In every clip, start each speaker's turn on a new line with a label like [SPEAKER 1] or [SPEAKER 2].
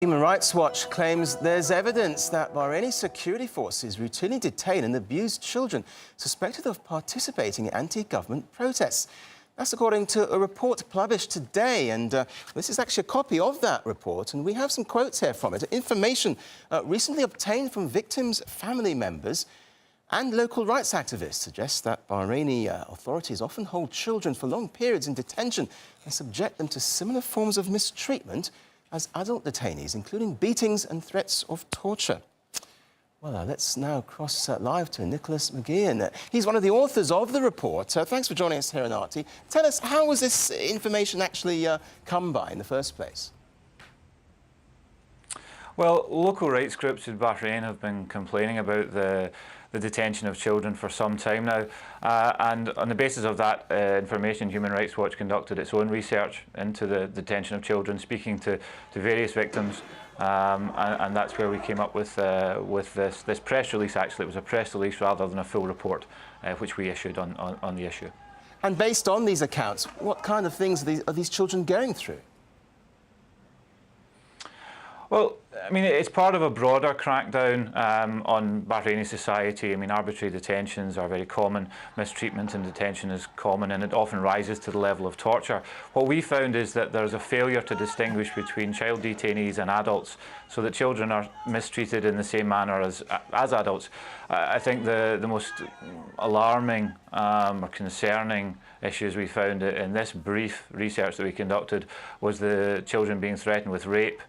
[SPEAKER 1] Human Rights Watch claims there's evidence that Bahraini security forces routinely detain and abuse children suspected of participating in anti-government protests. That's according to a report published today, and this is actually a copy of that report, and we have some quotes here from it. Information recently obtained from victims' family members and local rights activists suggests that Bahraini authorities often hold children for long periods in detention and subject them to similar forms of mistreatment as adult detainees, including beatings and threats of torture. Well, let's now cross live to Nicholas McGeehan. He's one of the authors of the report. Thanks for joining us here in RT. Tell us, how was this information actually come by in the first place?
[SPEAKER 2] Well, local rights groups in Bahrain have been complaining about the detention of children for some time now, and on the basis of that information, Human Rights Watch conducted its own research into the detention of children, speaking to various victims, and that's where we came up with this press release. Actually, it was a press release rather than a full report, which we issued on the issue.
[SPEAKER 1] And based on these accounts, what kind of things are these children going through?
[SPEAKER 2] Well, I mean, it's part of a broader crackdown on Bahraini society. I mean, arbitrary detentions are very common. Mistreatment in detention is common, and it often rises to the level of torture. What we found is that there's a failure to distinguish between child detainees and adults, so that children are mistreated in the same manner as adults. I think the most alarming or concerning issues we found in this brief research that we conducted was the children being threatened with rape,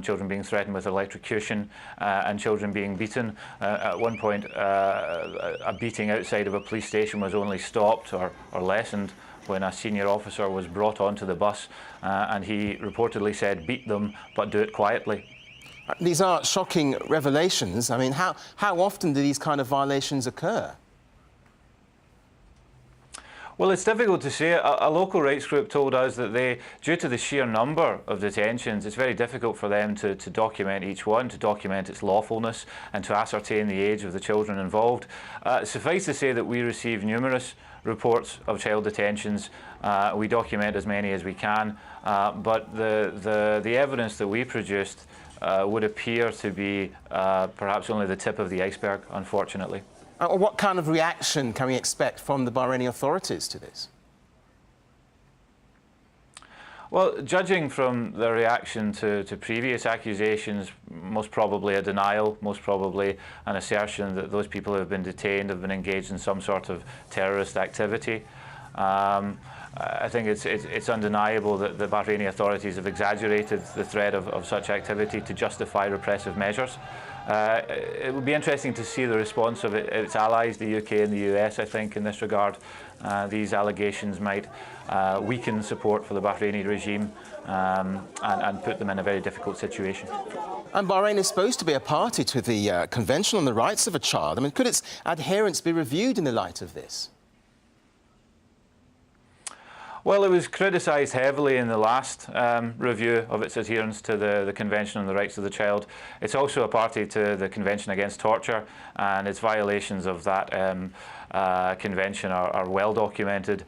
[SPEAKER 2] children being threatened with electrocution, and children being beaten. At one point, a beating outside of a police station was only stopped or lessened when a senior officer was brought onto the bus, and he reportedly said, "Beat them, but do it quietly."
[SPEAKER 1] These are shocking revelations. I mean, how often do these kind of violations occur?
[SPEAKER 2] Well, it's difficult to say. A local rights group told us that due to the sheer number of detentions, it's very difficult for them to document each one, to document its lawfulness and to ascertain the age of the children involved. Suffice to say that we receive numerous reports of child detentions. We document as many as we can, but the evidence that we produced would appear to be perhaps only the tip of the iceberg, unfortunately.
[SPEAKER 1] What kind of reaction can we expect from the Bahraini authorities to this?
[SPEAKER 2] Well, judging from the reaction to previous accusations, most probably a denial, most probably an assertion that those people who have been detained have been engaged in some sort of terrorist activity. I think it's undeniable that the Bahraini authorities have exaggerated the threat of such activity to justify repressive measures. It would be interesting to see the response of its allies, the UK and the US, I think, in this regard. These allegations might weaken support for the Bahraini regime and put them in a very difficult situation.
[SPEAKER 1] And Bahrain is supposed to be a party to the Convention on the Rights of a Child. I mean, could its adherence be reviewed in the light of this?
[SPEAKER 2] Well, it was criticised heavily in the last review of its adherence to the Convention on the Rights of the Child. It's also a party to the Convention Against Torture, and its violations of that convention are well documented.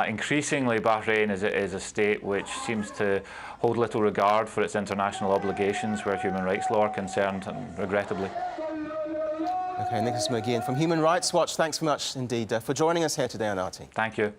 [SPEAKER 2] Increasingly, Bahrain is a state which seems to hold little regard for its international obligations where human rights law are concerned, regrettably.
[SPEAKER 1] OK, Nicholas McGeehan from Human Rights Watch, thanks very much indeed for joining us here today on RT.
[SPEAKER 2] Thank you.